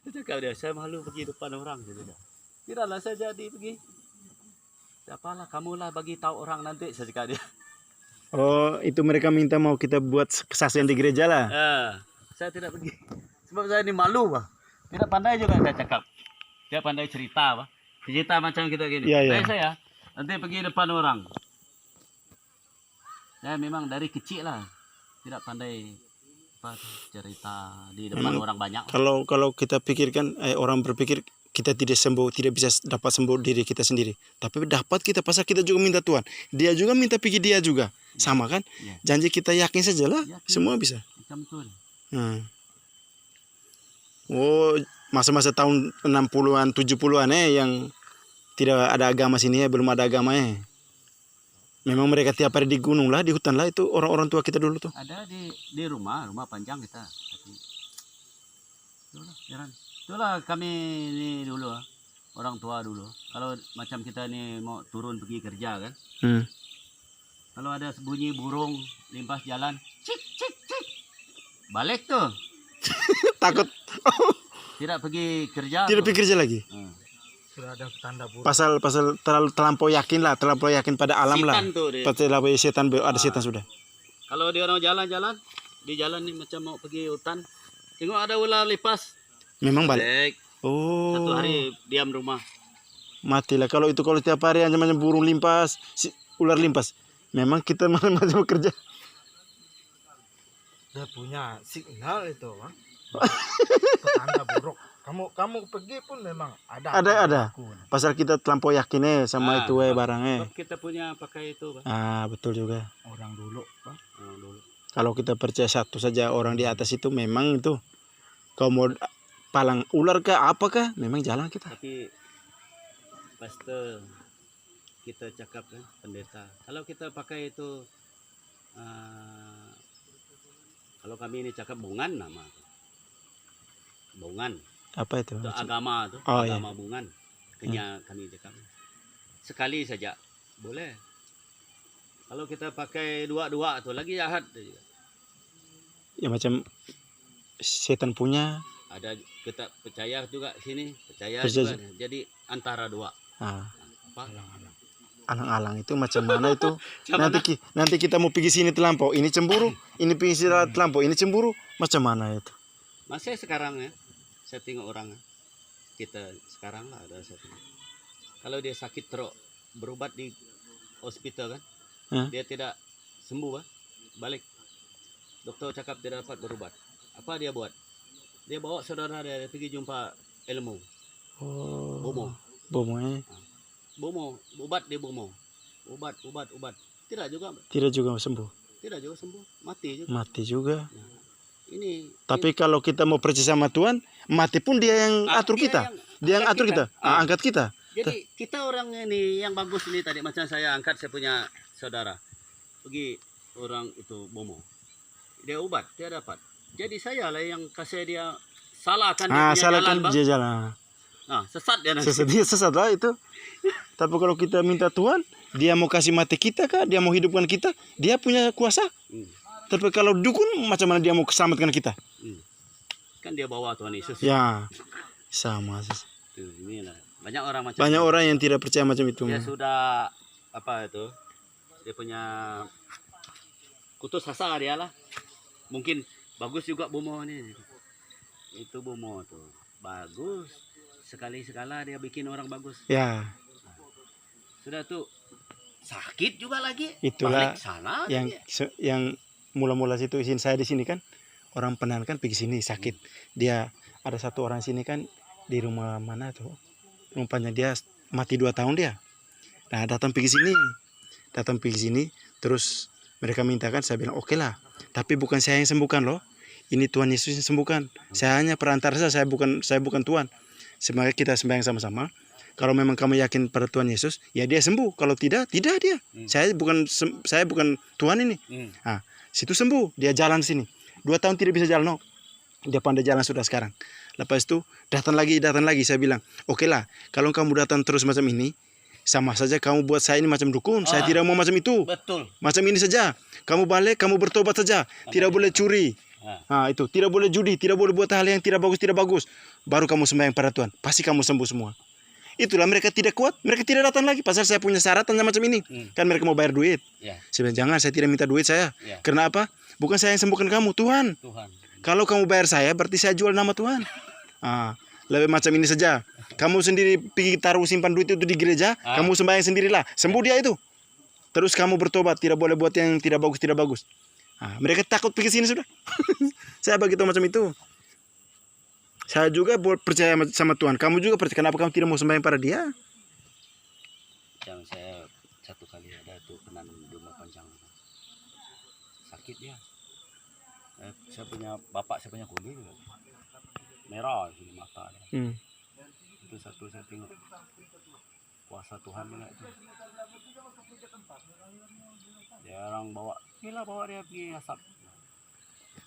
Cakap dia, saya malu pergi depan orang. Tidaklah saya jadi pergi. Tak apalah, kamulah bagi tahu orang nanti, saya cakap dia. Oh, itu mereka minta mau kita buat kesaksian di gereja lah. Saya tidak pergi. Sebab saya ini malu, Pak. Tidak pandai juga saya cakap. Dia pandai cerita, Pak. Cerita macam kita gini. Iya, iya. Saya nanti pergi depan orang. Saya memang dari kecil lah tidak pandai cerita di depan orang banyak. Kalau kita pikirkan, orang berpikir kita tidak sembuh, tidak bisa dapat sembuh diri kita sendiri. Tapi dapat kita pasal kita juga minta Tuhan. Dia juga minta pergi dia juga. Sama kan? Ya. Janji kita yakin saja lah, semua bisa. Macam tu. Oh, masa-masa tahun 60-an, 70-an yang tidak ada agama sini belum ada agama Memang mereka tiap hari di gunung lah, di hutan lah, itu orang-orang tua kita dulu tuh. Ada di rumah panjang kita. Tapi, itulah kami ini dulu, orang tua dulu. Kalau macam kita ini mau turun pergi kerja kan. Kalau ada bunyi burung limpas jalan, cik cik cik, balik tuh. Takut. Tidak pergi kerja. Tidak pergi kerja lagi. Sudah ada tanda buruk. Pasal terlampau yakin pada alam lah. Pasal setan ada setan sudah. Kalau dia orang jalan-jalan di jalan nih macam mau pergi hutan, tengok ada ular lipas. Memang balik. Oh. Satu hari diam rumah. Matilah kalau tiap hari macam burung limpas, ular limpas. Memang kita macam kerja. Dia punya signal itu, Bang. Tanda buruk. Kamu pergi pun memang ada. Ada. Pasal kita terlampau yakin sama itu barangnya. Kita punya pakai itu, Bang. Betul juga. Orang dulu, Bang. Kalau kita percaya satu saja orang di atas itu memang itu. Kau mau palang ular kah apakah memang jalan kita. Tapi pastor kita cakap kan pendeta. Kalau kita pakai itu kalau kami ini cakap bungan nama. Bungan. Apa itu? Agama tuh, agama bungan. Kami cakap. Sekali saja boleh. Kalau kita pakai dua-dua tuh lagi jahat. Ya macam setan punya. Ada kita percaya juga sini, percaya juga. Jadi antara dua. Alang-alang itu macam mana itu? nanti kita mau pergi sini terlampau, ini cemburu, ini pergi sini terlampau, ini cemburu, macam mana itu? Masih sekarang saya tengok orang kita sekarang lah ada satu. Kalau dia sakit teruk berobat di hospital kan, dia tidak sembuh balik. Dokter cakap tidak dapat berobat. Apa dia buat? Dia bawa saudara dia pergi jumpa ilmu. Bomo. Bomo, obat di Bomo. Obat. Tidak juga sembuh. Mati juga. Ini tapi kalau kita mau percaya sama Tuhan, mati pun dia yang atur kita. Dia yang atur kita. Angkat kita. Jadi kita orang ini yang bagus ini tadi macam saya angkat saya punya saudara. Pergi orang itu Bomo. Dia obat, dia dapat. Jadi saya lah yang kasih dia salahkan dia jalan. Sesat dia nanti. Sesat lah itu. Tapi kalau kita minta Tuhan, dia mau kasih mati kita kah? Dia mau hidupkan kita? Dia punya kuasa. Tapi kalau dukun, macam mana dia mau selamatkan kita? Kan dia bawa Tuhan Yesus. Ya, sama. Inilah. Banyak orang yang tidak percaya macam itu. Dia sudah dia punya kutus asa dia lah. Mungkin bagus juga Bomo ini. Itu Bomo tuh bagus. Sekali-sekala dia bikin orang bagus. Ya. Sudah tuh sakit juga lagi. Itulah balik sana yang mula-mula situ izin saya di sini kan orang penan kan pergi sini sakit. Dia ada satu orang sini kan di rumah mana tuh. Rupanya dia mati 2 tahun dia. Nah datang pergi sini terus mereka mintakan, saya bilang oke lah. Tapi bukan saya yang sembuhkan loh. Ini Tuhan Yesus yang sembuhkan. Saya hanya perantara saja, saya bukan Tuhan. Semoga kita sembahyang sama-sama. Kalau memang kamu yakin pada Tuhan Yesus, ya dia sembuh. Kalau tidak dia. Saya bukan Tuhan ini. Situ sembuh, dia jalan sini. 2 tahun tidak bisa jalan, dia pandai jalan sudah sekarang. Lepas itu datang lagi, saya bilang, oke lah, kalau kamu datang terus macam ini, sama saja kamu buat saya ini macam dukun. Saya tidak mau macam itu. Betul. Macam ini saja. Kamu balik, kamu bertobat saja. Tidak boleh curi. Nah, itu tidak boleh judi, tidak boleh buat hal yang tidak bagus. Baru kamu sembahyang pada Tuhan, pasti kamu sembuh semua. Itulah mereka tidak kuat, mereka tidak datang lagi. Pasal saya punya syaratan macam ini, kan mereka mau bayar duit. Saya bilang, jangan, saya tidak minta duit saya. Karena apa? Bukan saya yang sembuhkan kamu, Tuhan. Kalau kamu bayar saya, berarti saya jual nama Tuhan. Lebih macam ini saja. Kamu sendiri pergi taruh simpan duit itu di gereja, kamu sembahyang sendirilah, sembuh dia itu. Terus kamu bertobat, tidak boleh buat yang tidak bagus. Mereka takut pergi sini sudah. Saya begitu macam itu. Saya juga percaya sama Tuhan. Kamu juga percaya. Kenapa kamu tidak mau sembahyang pada dia? Yang saya satu kali ada tuh kena domba panjang. Sakit dia. Saya punya bapak, saya punya kulit merah di mata dia. Itu satu saya tengok kuasa Tuhan juga itu. Dia orang bawa dia pergi asap.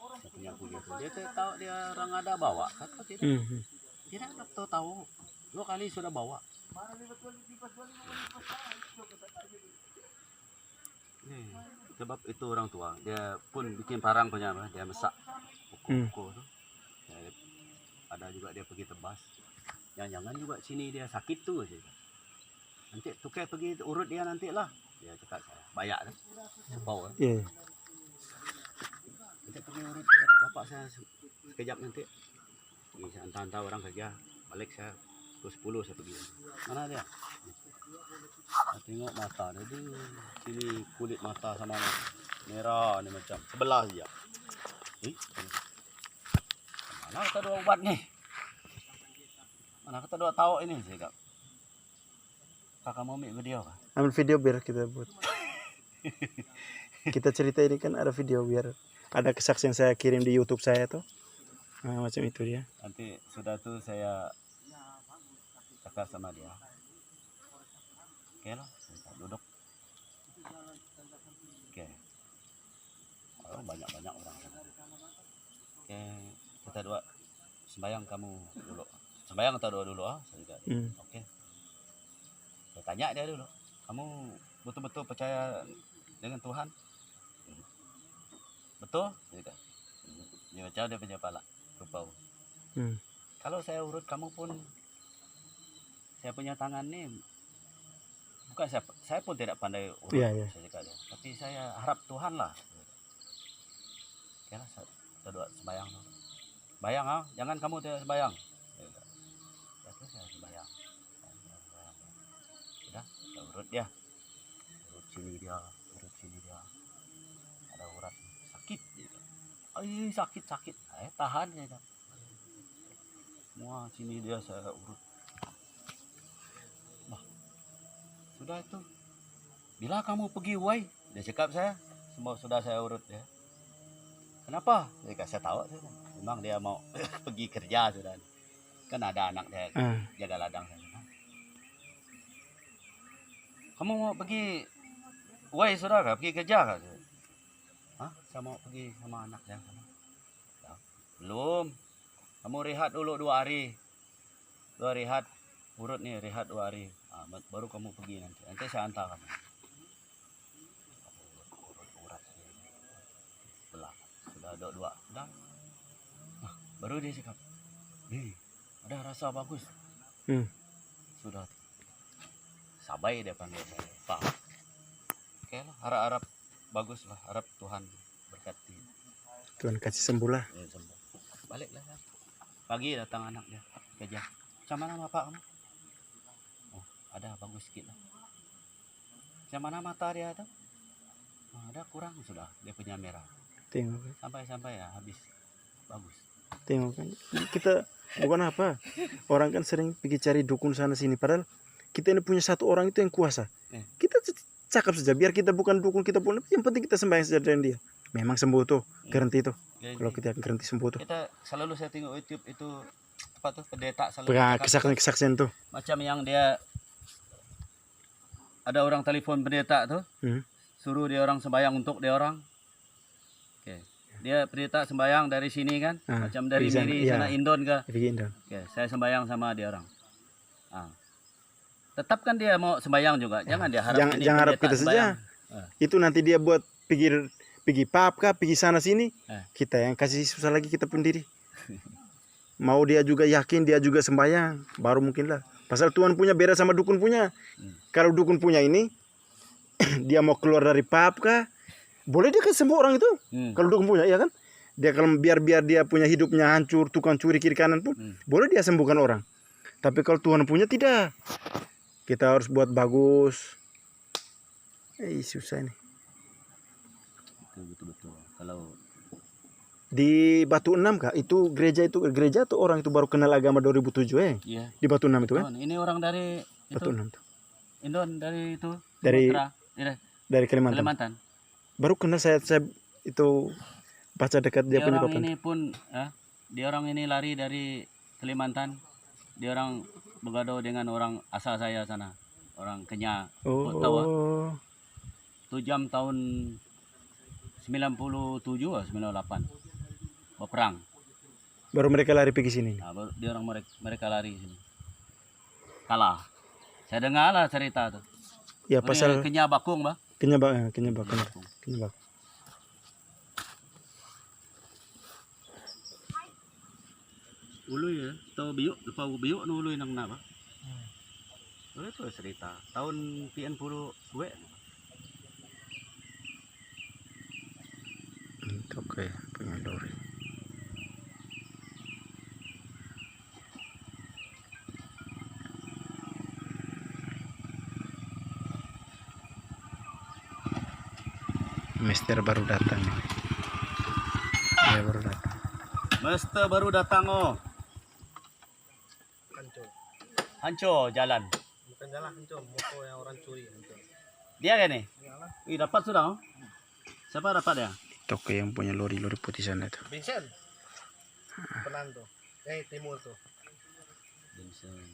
Saya punya kulit itu. Dia tahu dia orang ada bawa, kata tidak. Tidak ada tahu. 2 kali sudah bawa. Sebab itu orang tua, dia pun bikin parang punya apa? Dia masak pokok tuh. Ada juga dia pergi tebas. Jangan juga sini dia sakit tuh. Nanti tukar pergi urut dia nanti lah. Dia cakap saya, bayar dah. Sepau kan. Nanti pergi urut bapak saya sekejap nanti. Ini saya hantar orang kerja. Balik saya pukul 10 saya pergi. Mana dia? Saya tengok mata dia. Sini kulit mata sama merah ni macam sebelah saja. Mana kata 2 ubat ni? Mana kata 2 tahu ini saya cakap. Kakak mau ambil video kah? Ambil video biar kita buat. Kita cerita ini kan ada video biar ada kesaksian saya kirim di YouTube saya tuh. Macam itu dia. Nanti sudah tuh saya cakap sama dia. Oke lah, kita duduk. Oke. Banyak orang. Oke, kita doa sembahyang kamu dulu. Sembahyang atau doa dulu saya juga. Oke. Saya tanya dia dulu, kamu betul-betul percaya dengan Tuhan? Betul? Dia baca dia punya kepala, rupau. Kalau saya urut kamu pun, saya punya tangan nih, bukan saya pun tidak pandai urut, saya cakap dia. Tapi saya harap Tuhan lah. Oke lah, kita doa sembahyang. Bayang jangan kamu tidak sembahyang. Itu saya sembahyang. Urut dia, urut sini dia, ada urat sakit dia. Sakit, tahan ya. Semua sini dia saya urut. Sudah itu, bila kamu pergi wai, dia cakap saya, semua sudah saya urut dia. Kenapa? Saya tahu, memang dia mau pergi kerja sudah. Kan ada anak dia jaga ladang saya. Kamu mau pergi wai saudara, pergi kerja kah? Saya mau pergi sama anak saya. Belum. Kamu rehat dulu 2 hari. Rehat. Urut nih, rehat 2 hari. Baru kamu pergi nanti. Nanti saya hantar kamu. Urut. Belah. Sudah ada 2. Sudah. Baru dia cakap. Ada rasa bagus. Sudah. Sabai dia panggil saya, Pak. Oke lah, harap bagus lah, harap Tuhan berkati. Tuhan kasih sembuh lah. Sembuh. Balik lah. Pagi datang anak dia kerja. Macam mana bapak kamu? Oh, ada bagus sedikit lah. Macam mana mata dia ada? Ada kurang sudah, dia punya merah. Tengok. Sampai ya habis. Bagus. Tengok kan, kita bukan apa. Orang kan sering pergi cari dukun sana sini, padahal kita ini punya satu orang itu yang kuasa. Kita cakap saja, biar kita bukan dukun, kita pun yang penting kita sembahyang saja dengan dia. Memang sembuh tuh, garanti tuh. Kalau kita garanti sembuh tuh. Kita selalu saya tengok YouTube itu apa tuh pendeta selalu kesaksian tuh. Macam yang dia ada orang telepon pendeta tuh, suruh dia orang sembahyang untuk dia orang. Dia pendeta sembahyang dari sini kan, macam dari Miri sana Indon ke. Saya sembahyang sama dia orang. Tetap kan dia mau sembahyang juga, jangan dia harap jangan harap kita saja. Itu nanti dia buat pergi pub kah, pergi sana sini, Eh. kita yang kasih susah lagi kita pendiri. Mau dia juga yakin, dia juga sembahyang, baru mungkin lah. Pasal Tuhan punya beda sama dukun punya. Kalau dukun punya ini, dia mau keluar dari pub kah, boleh dia kan sembuh orang itu. Kalau dukun punya, ya kan? Dia kalau biar dia punya hidupnya hancur, tukang curi kiri kanan pun, boleh dia sembuhkan orang. Tapi kalau Tuhan punya tidak. Kita harus buat bagus. Susah ini. Betul. Kalau Di Batu Enam kah? Itu gereja tuh orang itu baru kenal agama 2007 iya. di Batu Enam itu kan? Ini orang dari Batu itu, Enam tuh. Indon dari itu. Dari- Sumatera. Dari Kalimantan. Kalimantan. Baru kenal saya itu baca dekat dia punya orang papan. ini pun, dia orang ini lari dari Kalimantan. Dia orang bergaduh dengan orang asal saya sana, orang Kenya. Tahu ah? Oh. Itu jam tahun 97 atau 98. Berperang. Baru mereka lari pergi sini. Nah, baru dia orang mereka lari sini. Kalah. Saya dengar lah cerita tuh. Ya Ini pasal Kenya Bakung, bah. kenyabak. Ului ya, tahu biuk, lupa biuk nu ului nang napa? Ului tuh cerita tahun pian puluh gue. Itu kayak punya lori. Mister baru datang ini. Dia baru datang. Mester baru datang oh. Hancur. Hancur jalan. Bukan jalan hancur, motor yang orang curi hancur. Dia kan nih? Iyalah. Ih, dapat sudah oh. Siapa dapat ya? Toko yang punya lori putih sana itu. Vincent. Penan tuh. Timur tuh. Vincent.